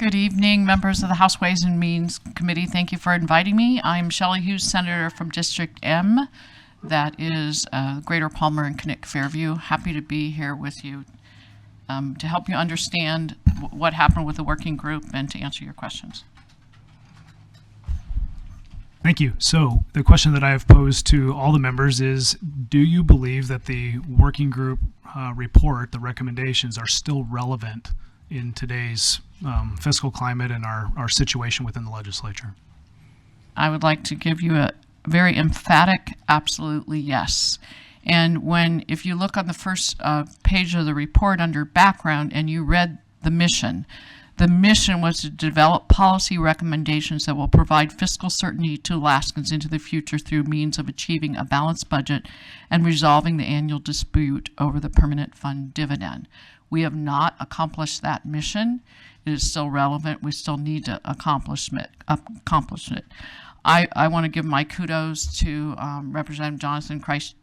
Good evening, members of the House Ways and Means Committee. Thank you for inviting me. I'm Shelley Hughes, Senator from District M. That is Greater Palmer and Connect Fairview. Happy to be here with you to help you understand what happened with the working group and to answer your questions. Thank you. So the question that I have posed to all the members is, do you believe that the working group report, the recommendations, are still relevant in today's fiscal climate and our situation within the legislature? I would like to give you a very emphatic, absolutely yes. And if you look on the first page of the report under background and you read the mission was to develop policy recommendations that will provide fiscal certainty to Alaskans into the future through means of achieving a balanced budget and resolving the annual dispute over the permanent fund dividend. We have not accomplished that mission. It is still relevant. We still need to accomplish it. I want to give my kudos to Representative Jonathan Christ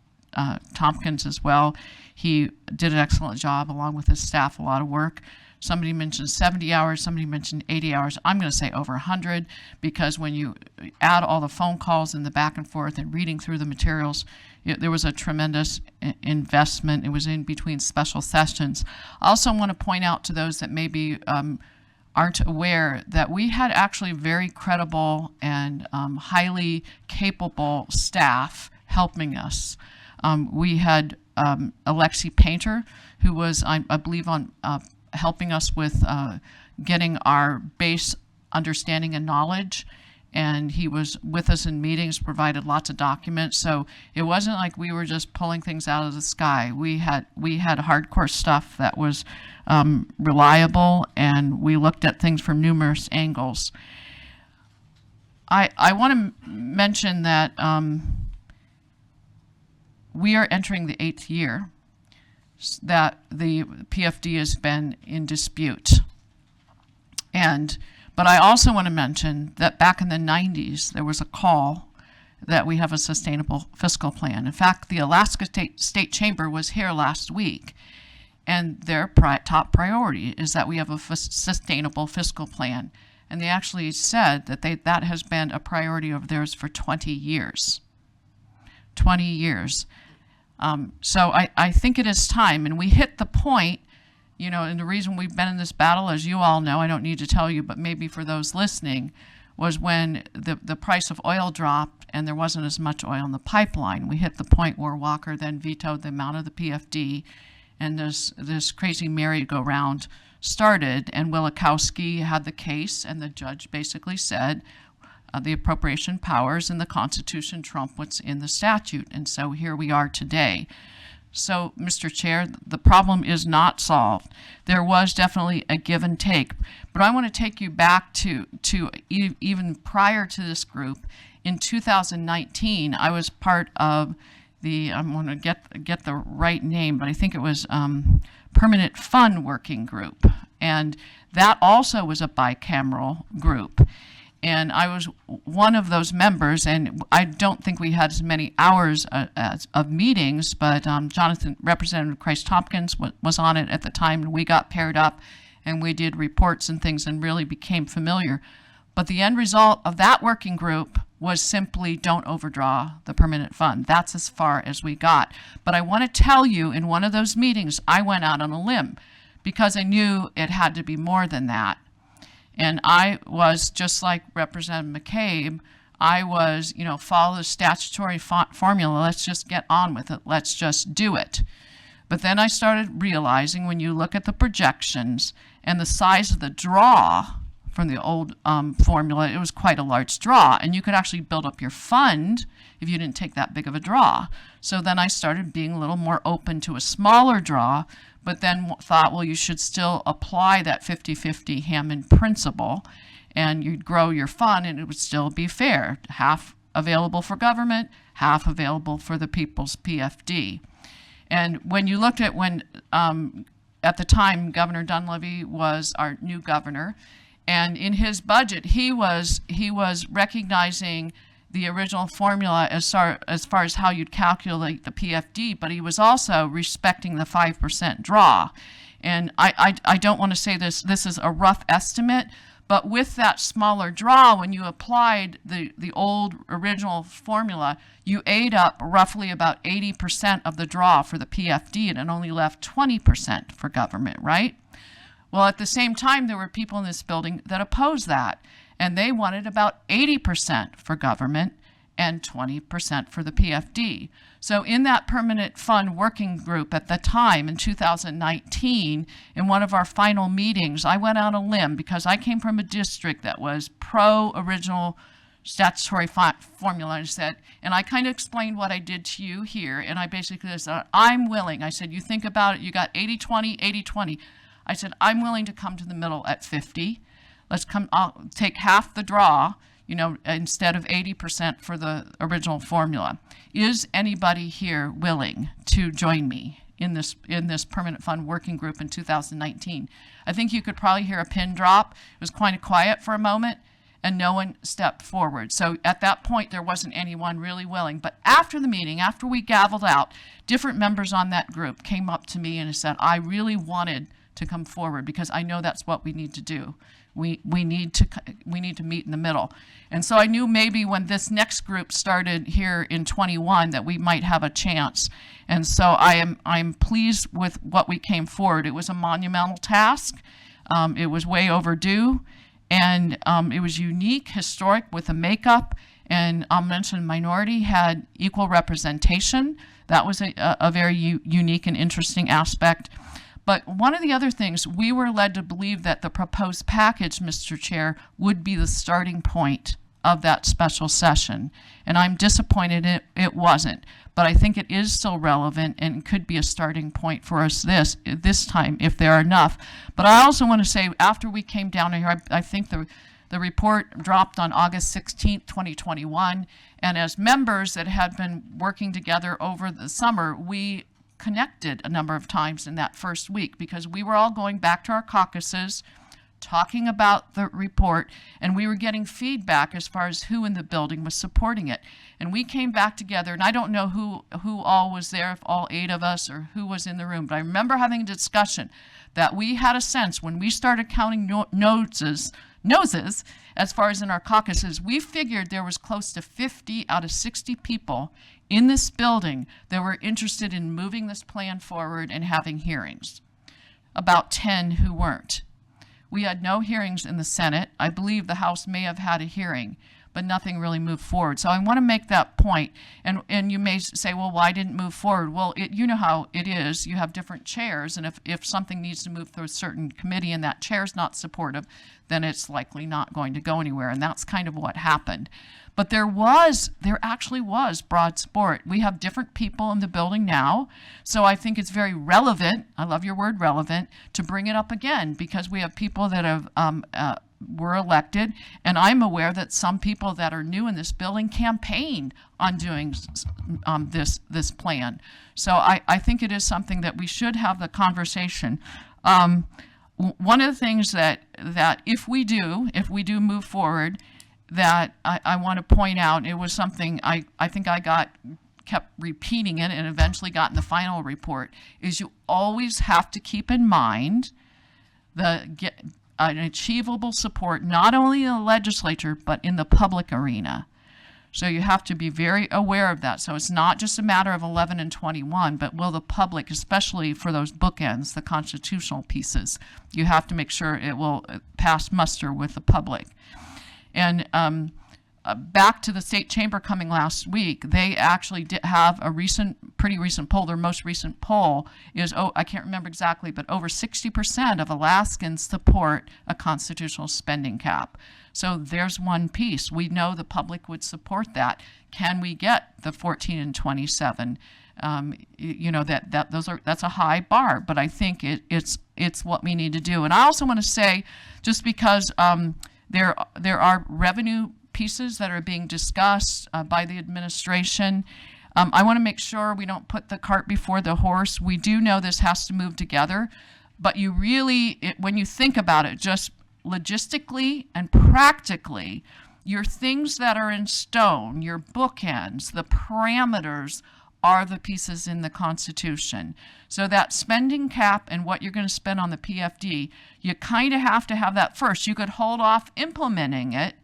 Tompkins as well. He did an excellent job along with his staff, a lot of work. Somebody mentioned 70 hours, somebody mentioned 80 hours. I'm going to say over 100 because when you add all the phone calls and the back and forth and reading through the materials, there was a tremendous investment. It was in between special sessions. I also want to point out to those that maybe aren't aware that we had actually very credible and highly capable staff helping us. We had Alexi Painter, who was, I believe, on helping us with getting our base understanding and knowledge, and he was with us in meetings, provided lots of documents. So it wasn't like we were just pulling things out of the sky. We had hardcore stuff that was reliable, and we looked at things from numerous angles. I want to mention that we are entering the 8th year that the PFD has been in dispute. But I also want to mention that back in the 90s, there was a call that we have a sustainable fiscal plan. In fact, the Alaska State Chamber was here last week, and their top priority is that we have a sustainable fiscal plan. And they actually said that that has been a priority of theirs for 20 years. 20 years. So I think it is time, and we hit the point, and the reason we've been in this battle, as you all know, I don't need to tell you, but maybe for those listening, was when the price of oil dropped and there wasn't as much oil in the pipeline. We hit the point where Walker then vetoed the amount of the PFD, and this crazy merry-go-round started, and Wielechowski had the case, and the judge basically said, the appropriation powers in the Constitution trump what's in the statute. And so here we are today. So, Mr. Chair, the problem is not solved. There was definitely a give and take. But I want to take you back to even prior to this group. In 2019, I was part of I'm going to get the right name, but I think it was Permanent Fund Working Group. And that also was a bicameral group. And I was one of those members, and I don't think we had as many hours of meetings, but Representative Christ Tompkins was on it at the time, and we got paired up, and we did reports and things and really became familiar. But the end result of that working group was simply don't overdraw the permanent fund. That's as far as we got. But I want to tell you, in one of those meetings, I went out on a limb because I knew it had to be more than that. And I was, just like Representative McCabe, I was, follow the statutory formula. Let's just get on with it. Let's just do it. But then I started realizing when you look at the projections and the size of the draw from the old formula, it was quite a large draw. And you could actually build up your fund if you didn't take that big of a draw. So then I started being a little more open to a smaller draw, but then thought, well, you should still apply that 50-50 Hammond principle, and you'd grow your fund, and it would still be fair. Half available for government, half available for the people's PFD. And when you looked at at the time, Governor Dunleavy was our new governor, and in his budget, he was recognizing the original formula as far as how you'd calculate the PFD, but he was also respecting the 5% draw. And I don't want to say this is a rough estimate, But with that smaller draw, when you applied the old original formula, you ate up roughly about 80% of the draw for the PFD, and it only left 20% for government, right? Well, at the same time, there were people in this building that opposed that, and they wanted about 80% for government and 20% for the PFD. So in that permanent fund working group at the time in 2019, in one of our final meetings, I went on a limb because I came from a district that was pro-original statutory formula. I said, and I kind of explained what I did to you here, and I basically said, I'm willing. I said, you think about it, you got 80-20, 80-20. I said, I'm willing to come to the middle at 50. I'll take half the draw, instead of 80% for the original formula. Is anybody here willing to join me in this permanent fund working group in 2019? I think you could probably hear a pin drop. It was kind of quiet for a moment, and no one stepped forward. So at that point, there wasn't anyone really willing. But after the meeting, after we gavelled out, different members on that group came up to me and said, I really wanted to come forward because I know that's what we need to do. We need to meet in the middle. And so I knew maybe when this next group started here in 21 that we might have a chance. And so I'm pleased with what we came forward. It was a monumental task. It was way overdue, and it was unique, historic with a makeup. And I'll mention minority had equal representation. That was a very unique and interesting aspect. But one of the other things, we were led to believe that the proposed package, Mr. Chair, would be the starting point of that special session. And I'm disappointed it wasn't. But I think it is still relevant and could be a starting point for us this time if there are enough. But I also want to say, after we came down here, I think the report dropped on August 16th, 2021. And as members that had been working together over the summer, we connected a number of times in that first week because we were all going back to our caucuses, talking about the report, and we were getting feedback as far as who in the building was supporting it. And we came back together, and I don't know who all was there, if all 8 of us or who was in the room, but I remember having a discussion that we had a sense when we started counting noses as far as in our caucuses, we figured there was close to 50 out of 60 people in this building that were interested in moving this plan forward and having hearings. About 10 who weren't. We had no hearings in the Senate. I believe the House may have had a hearing, but nothing really moved forward. So I want to make that point. And you may say, well, why didn't it move forward? Well, you know how it is. You have different chairs, and if something needs to move through a certain committee and that chair's not supportive, then it's likely not going to go anywhere. And that's kind of what happened. But there actually was broad support. We have different people in the building now, so I think it's very relevant, I love your word relevant, to bring it up again because we have people that have were elected, and I'm aware that some people that are new in this building campaigned on doing this plan. So I think it is something that we should have the conversation. One of the things that if we do move forward, that I want to point out, it was something I think I kept repeating it and eventually got in the final report, is you always have to keep in mind an achievable support, not only in the legislature, but in the public arena. So you have to be very aware of that. So it's not just a matter of 11 and 21, but will the public, especially for those bookends, the constitutional pieces, you have to make sure it will pass muster with the public. And back to the state chamber coming last week, they actually did have a pretty recent poll. Their most recent poll is, I can't remember exactly, but over 60% of Alaskans support a constitutional spending cap. So there's one piece. We know the public would support that. Can we get the 14 and 27? That's a high bar, but I think it's what we need to do. And I also want to say, just because there are revenue pieces that are being discussed by the administration. I want to make sure we don't put the cart before the horse. We do know this has to move together, but when you think about it, just logistically and practically, your things that are in stone, your bookends, the parameters are the pieces in the Constitution. So that spending cap and what you're going to spend on the PFD, you kind of have to have that first. You could hold off implementing it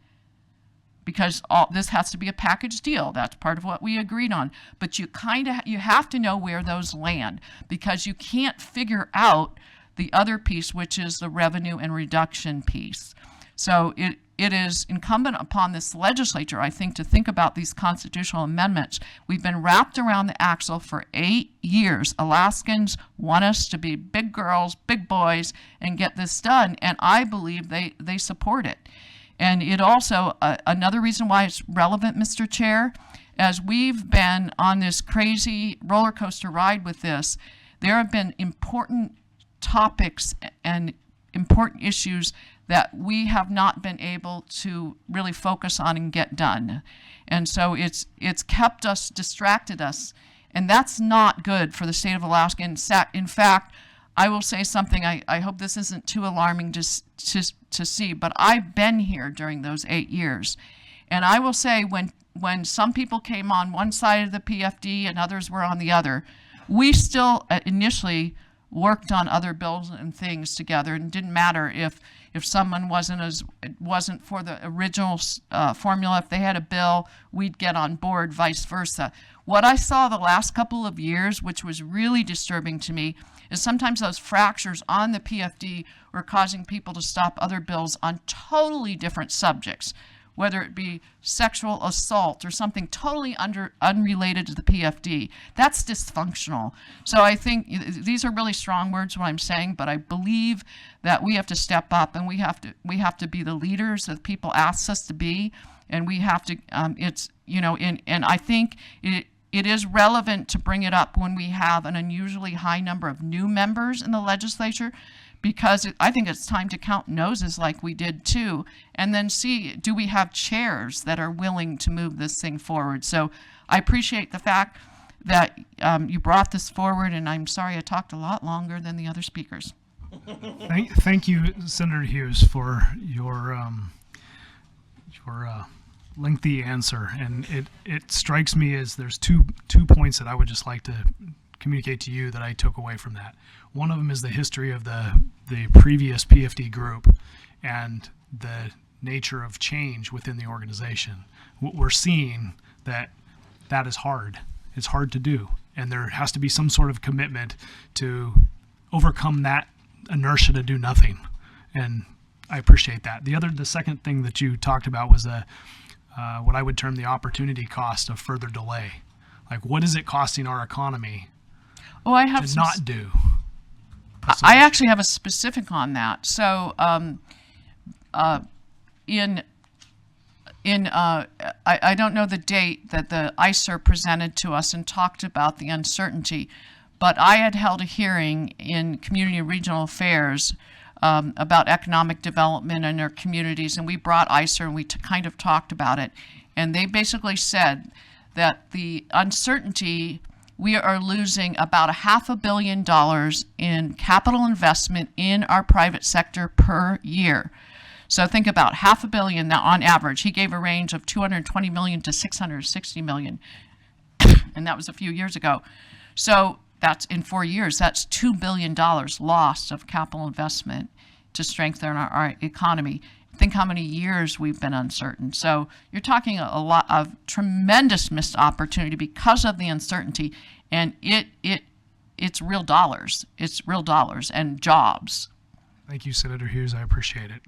because this has to be a package deal. That's part of what we agreed on. But you have to know where those land, because you can't figure out the other piece, which is the revenue and reduction piece. So it is incumbent upon this legislature, I think, to think about these constitutional amendments. We've been wrapped around the axle for 8 years. Alaskans want us to be big girls, big boys, and get this done, and I believe they support it. And it also, another reason why it's relevant, Mr. Chair, as we've been on this crazy roller coaster ride with this, there have been important topics and important issues that we have not been able to really focus on and get done. And so it's kept us, distracted us, and that's not good for the state of Alaska. In fact, I will say something, I hope this isn't too alarming to see, but I've been here during those 8 years. And I will say when some people came on one side of the PFD and others were on the other, we still initially worked on other bills and things together, and it didn't matter if someone wasn't for the original formula. If they had a bill, we'd get on board, vice versa. What I saw the last couple of years, which was really disturbing to me, is sometimes those fractures on the PFD were causing people to stop other bills on totally different subjects, whether it be sexual assault or something totally unrelated to the PFD. That's dysfunctional. So I think these are really strong words, what I'm saying, but I believe that we have to step up, and we have to be the leaders that people ask us to be, and we have to, and I think it is relevant to bring it up when we have an unusually high number of new members in the legislature, because I think it's time to count noses like we did too, and then see, do we have chairs that are willing to move this thing forward? So I appreciate the fact that you brought this forward, and I'm sorry I talked a lot longer than the other speakers. Thank you, Senator Hughes, for your lengthy answer. And it strikes me as there's two points that I would just like to communicate to you that I took away from that. One of them is the history of the previous PFD group and the nature of change within the organization. What we're seeing that is hard. It's hard to do, and there has to be some sort of commitment to overcome that inertia to do nothing. And I appreciate that. The second thing that you talked about was what I would term the opportunity cost of further delay. Like, what is it costing our economy to not do? I actually have a specific on that. So I don't know the date that the ICER presented to us and talked about the uncertainty, but I had held a hearing in Community and Regional Affairs about economic development in our communities, and we brought ICER and we kind of talked about it, and they basically said that the uncertainty, we are losing about $500 million in capital investment in our private sector per year. So think about $500 million now on average. He gave a range of $220 million to $660 million, and that was a few years ago. So that's in 4 years. That's $2 billion lost of capital investment to strengthen our economy. Think how many years we've been uncertain. So you're talking a lot of tremendous missed opportunity because of the uncertainty, and it's real dollars. It's real dollars and jobs. Thank you, Senator Hughes. I appreciate it.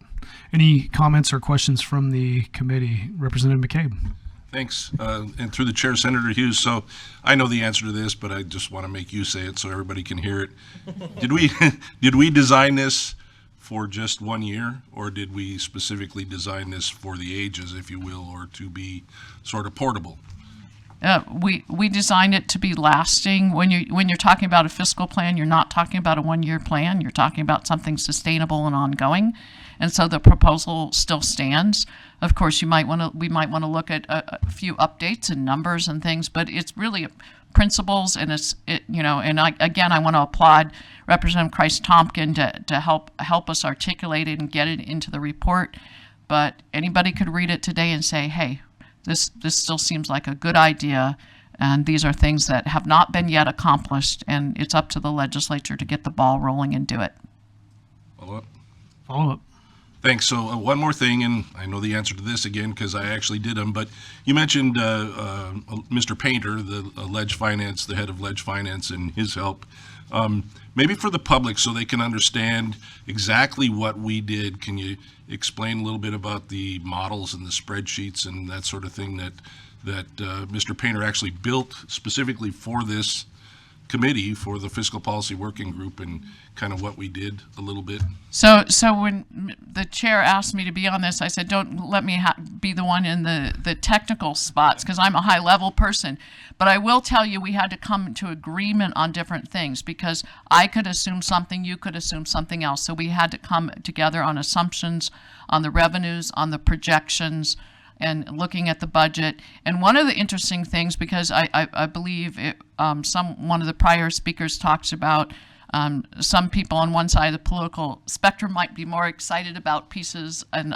Any comments or questions from the committee? Representative McCabe. Thanks. And through the chair, Senator Hughes, so I know the answer to this, but I just want to make you say it so everybody can hear it. Did we design this for just 1 year, or did we specifically design this for the ages, if you will, or to be sort of portable? We designed it to be lasting. When you're talking about a fiscal plan, you're not talking about a 1 year plan. You're talking about something sustainable and ongoing. And so the proposal still stands. Of course, we might want to look at a few updates and numbers and things, but it's really principles, and I want to applaud Representative Christ-Tompkin to help us articulate it and get it into the report. But anybody could read it today and say, hey, this still seems like a good idea, And these are things that have not been yet accomplished, and it's up to the legislature to get the ball rolling and do it. Follow up? Follow up. Thanks. So one more thing, and I know the answer to this again because I actually did them, but you mentioned Mr. Painter, the the head of Ledge Finance, and his help. Maybe for the public so they can understand exactly what we did, can you explain a little bit about the models and the spreadsheets and that sort of thing that Mr. Painter actually built specifically for this committee, for the Fiscal Policy Working Group, and kind of what we did a little bit? So when the chair asked me to be on this, I said, don't let me be the one in the technical spots, because I'm a high-level person. But I will tell you, we had to come to agreement on different things, because I could assume something, you could assume something else. So we had to come together on assumptions, on the revenues, on the projections, and looking at the budget. And one of the interesting things, because I believe one of the prior speakers talks about some people on one side of the political spectrum might be more excited about pieces and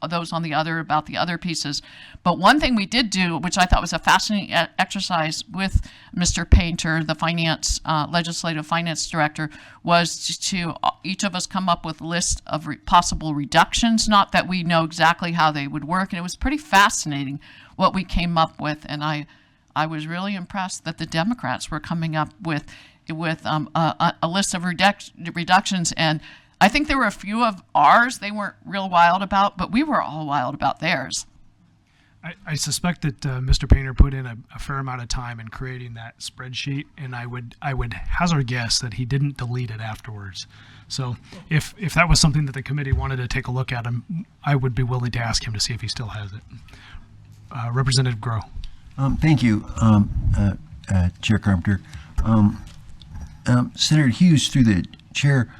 those on the other about the other pieces. But one thing we did do, which I thought was a fascinating exercise with Mr. Painter, the legislative finance director, was to each of us come up with lists of possible reductions, not that we know exactly how they would work. And it was pretty fascinating what we came up with. And I was really impressed that the Democrats were coming up with a list of reductions. And I think there were a few of ours they weren't real wild about, but we were all wild about theirs. I suspect that Mr. Painter put in a fair amount of time in creating that spreadsheet, and I would hazard a guess that he didn't delete it afterwards. So if that was something that the committee wanted to take a look at, I would be willing to ask him to see if he still has it. Representative Groh. Thank you, Chair Carpenter. Senator Hughes, through the chair,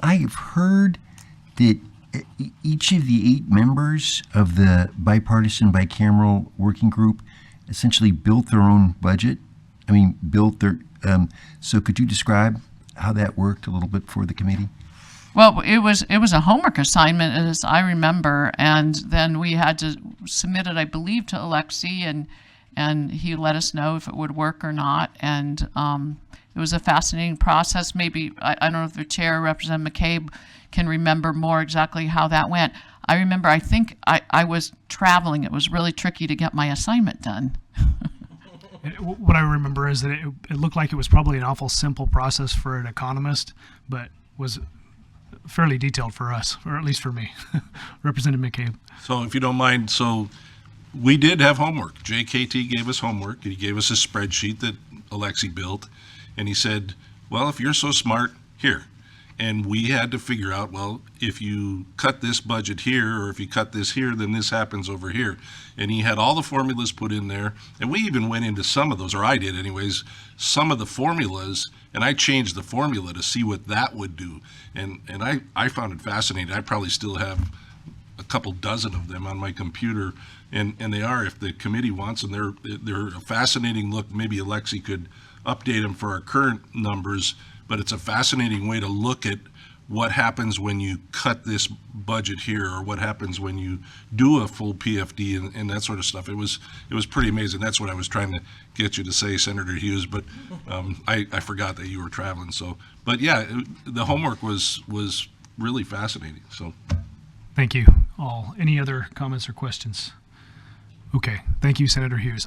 I've heard that each of the 8 members of the bipartisan bicameral working group essentially built their own budget. So could you describe how that worked a little bit for the committee? Well, it was a homework assignment, as I remember, and then we had to submit it, I believe, to Alexi, and he let us know if it would work or not. And it was a fascinating process. Maybe, I don't know if the chair, Representative McCabe, can remember more exactly how that went. I remember, I think I was traveling. It was really tricky to get my assignment done. What I remember is that it looked like it was probably an awful simple process for an economist, but was fairly detailed for us, or at least for me. Representative McCabe. So if you don't mind, so we did have homework. JKT gave us homework. He gave us a spreadsheet that Alexi built, and he said, well, if you're so smart, here. And we had to figure out, well, if you cut this budget here, or if you cut this here, then this happens over here. And he had all the formulas put in there, and we even went into some of those, or I did anyways, some of the formulas, and I changed the formula to see what that would do. And I found it fascinating. I probably still have a couple dozen of them on my computer, and they are, if the committee wants them, they're a fascinating look. Maybe Alexi could update them for our current numbers, but it's a fascinating way to look at what happens when you cut this budget here, or what happens when you do a full PFD and that sort of stuff. It was pretty amazing. That's what I was trying to get you to say, Senator Hughes, but I forgot that you were traveling. So, but yeah, the homework was really fascinating. So, Thank you all. Any other comments or questions? Okay, thank you, Senator Hughes.